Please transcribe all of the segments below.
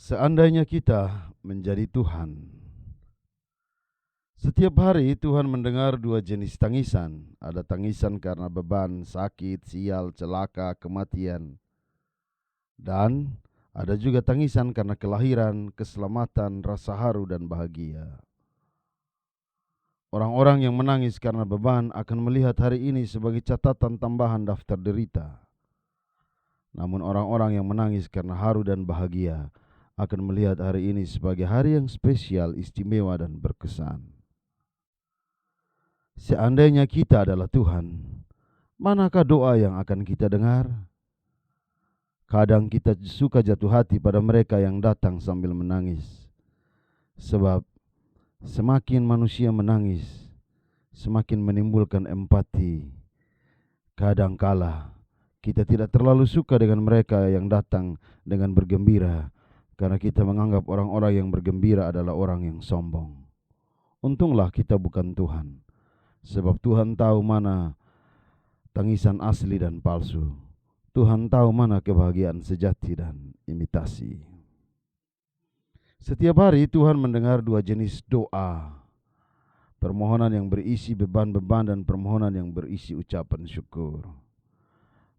Seandainya kita menjadi Tuhan. Setiap hari Tuhan mendengar dua jenis tangisan. Ada tangisan karena beban, sakit, sial, celaka, kematian. Dan ada juga tangisan karena kelahiran, keselamatan, rasa haru dan bahagia. Orang-orang yang menangis karena beban akan melihat hari ini sebagai catatan tambahan daftar derita. Namun orang-orang yang menangis karena haru dan bahagia akan melihat hari ini sebagai hari yang spesial, istimewa dan berkesan. Seandainya kita adalah Tuhan, manakah doa yang akan kita dengar? Kadang kita suka jatuh hati pada mereka yang datang sambil menangis. Sebab semakin manusia menangis, semakin menimbulkan empati. Kadangkala kita tidak terlalu suka dengan mereka yang datang dengan bergembira, karena kita menganggap orang-orang yang bergembira adalah orang yang sombong. Untunglah kita bukan Tuhan, sebab Tuhan tahu mana tangisan asli dan palsu. Tuhan tahu mana kebahagiaan sejati dan imitasi. Setiap hari Tuhan mendengar dua jenis doa. Permohonan yang berisi beban-beban dan permohonan yang berisi ucapan syukur.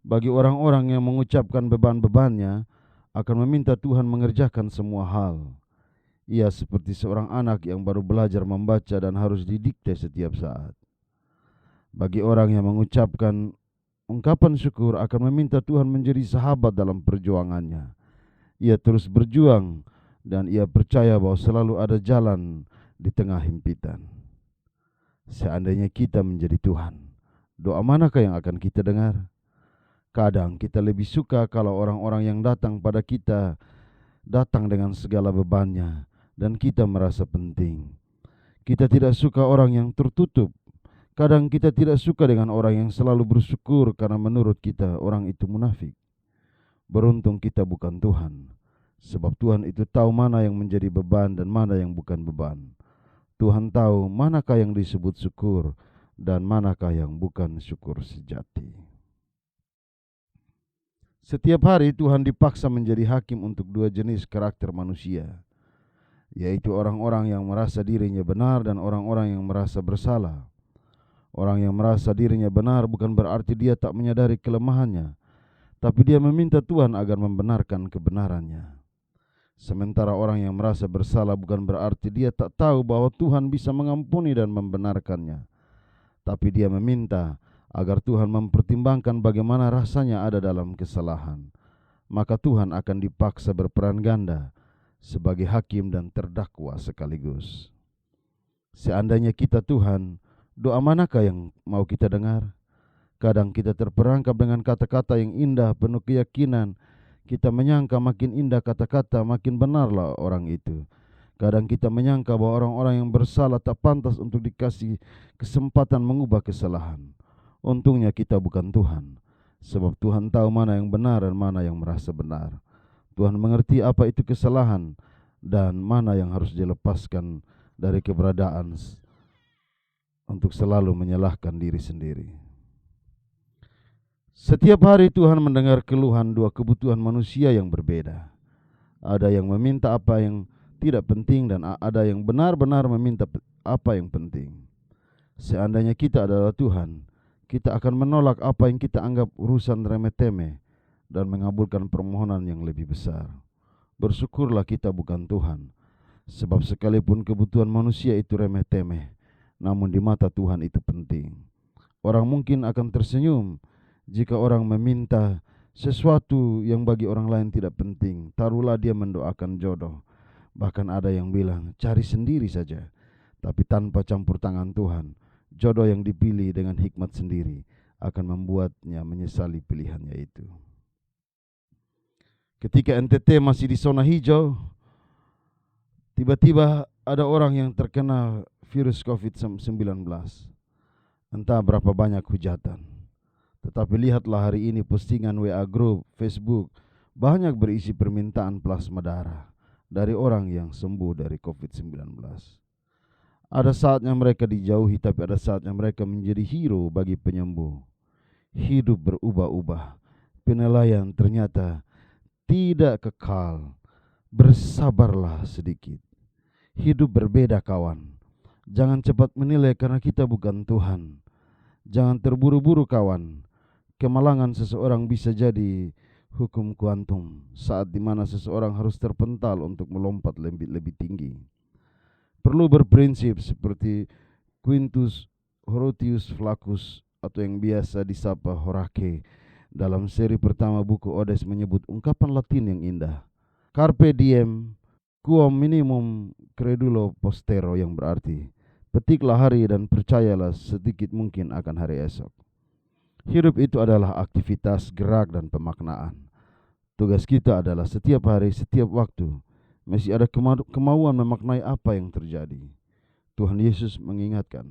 Bagi orang-orang yang mengucapkan beban-bebannya, akan meminta Tuhan mengerjakan semua hal. Ia seperti seorang anak yang baru belajar membaca dan harus didikte setiap saat. Bagi orang yang mengucapkan ungkapan syukur akan meminta Tuhan menjadi sahabat dalam perjuangannya. Ia terus berjuang dan ia percaya bahwa selalu ada jalan di tengah himpitan. Seandainya kita menjadi Tuhan, doa manakah yang akan kita dengar? Kadang kita lebih suka kalau orang-orang yang datang pada kita datang dengan segala bebannya dan kita merasa penting. Kita tidak suka orang yang tertutup. Kadang kita tidak suka dengan orang yang selalu bersyukur karena menurut kita orang itu munafik. Beruntung kita bukan Tuhan, sebab Tuhan itu tahu mana yang menjadi beban dan mana yang bukan beban. Tuhan tahu manakah yang disebut syukur dan manakah yang bukan syukur sejati. Setiap hari Tuhan dipaksa menjadi hakim untuk dua jenis karakter manusia, yaitu orang-orang yang merasa dirinya benar dan orang-orang yang merasa bersalah. Orang yang merasa dirinya benar bukan berarti dia tak menyadari kelemahannya, tapi dia meminta Tuhan agar membenarkan kebenarannya. Sementara orang yang merasa bersalah bukan berarti dia tak tahu bahwa Tuhan bisa mengampuni dan membenarkannya, tapi dia meminta agar Tuhan mempertimbangkan bagaimana rasanya ada dalam kesalahan. Maka Tuhan akan dipaksa berperan ganda sebagai hakim dan terdakwa sekaligus. Seandainya kita Tuhan, doa manakah yang mau kita dengar? Kadang kita terperangkap dengan kata-kata yang indah, penuh keyakinan. Kita menyangka makin indah kata-kata, makin benarlah orang itu. Kadang kita menyangka bahwa orang-orang yang bersalah tak pantas untuk dikasih kesempatan mengubah kesalahan. Untungnya kita bukan Tuhan, sebab Tuhan tahu mana yang benar dan mana yang merasa benar. Tuhan mengerti apa itu kesalahan dan mana yang harus dilepaskan dari keberadaan untuk selalu menyalahkan diri sendiri. Setiap hari Tuhan mendengar keluhan dua kebutuhan manusia yang berbeda. Ada yang meminta apa yang tidak penting dan ada yang benar-benar meminta apa yang penting. Seandainya kita adalah Tuhan, kita akan menolak apa yang kita anggap urusan remeh-temeh dan mengabulkan permohonan yang lebih besar. Bersyukurlah kita bukan Tuhan, sebab sekalipun kebutuhan manusia itu remeh-temeh, namun di mata Tuhan itu penting. Orang mungkin akan tersenyum jika orang meminta sesuatu yang bagi orang lain tidak penting. Taruhlah dia mendoakan jodoh. Bahkan ada yang bilang, cari sendiri saja. Tapi tanpa campur tangan Tuhan, jodoh yang dipilih dengan hikmat sendiri akan membuatnya menyesali pilihannya itu. Ketika NTT masih di zona hijau, tiba-tiba ada orang yang terkena virus COVID-19. Entah berapa banyak hujatan. Tetapi lihatlah hari ini postingan WA group, Facebook, banyak berisi permintaan plasma darah dari orang yang sembuh dari COVID-19. Ada saatnya mereka dijauhi, tapi ada saatnya mereka menjadi hero bagi penyembuh. Hidup berubah-ubah. Penilaian ternyata tidak kekal. Bersabarlah sedikit. Hidup berbeda kawan. Jangan cepat menilai karena kita bukan Tuhan. Jangan terburu-buru kawan. Kemalangan seseorang bisa jadi hukum kuantum saat dimana seseorang harus terpental untuk melompat lebih tinggi. Perlu berprinsip seperti Quintus Horatius Flaccus atau yang biasa disapa Horace dalam seri pertama buku Odes menyebut ungkapan Latin yang indah. Carpe diem, quam minimum credulo postero, yang berarti petiklah hari dan percayalah sedikit mungkin akan hari esok. Hidup itu adalah aktivitas, gerak, dan pemaknaan. Tugas kita adalah setiap hari, setiap waktu, mesti ada kemauan memaknai apa yang terjadi. Tuhan Yesus mengingatkan,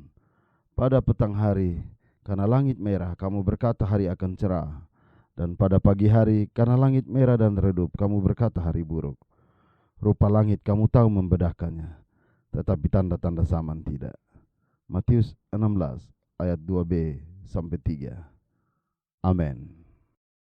pada petang hari, karena langit merah, kamu berkata hari akan cerah. Dan pada pagi hari, karena langit merah dan redup, kamu berkata hari buruk. Rupa langit kamu tahu membedahkannya, tetapi tanda-tanda zaman tidak. Matius 16 ayat 2b sampai 3. Amin.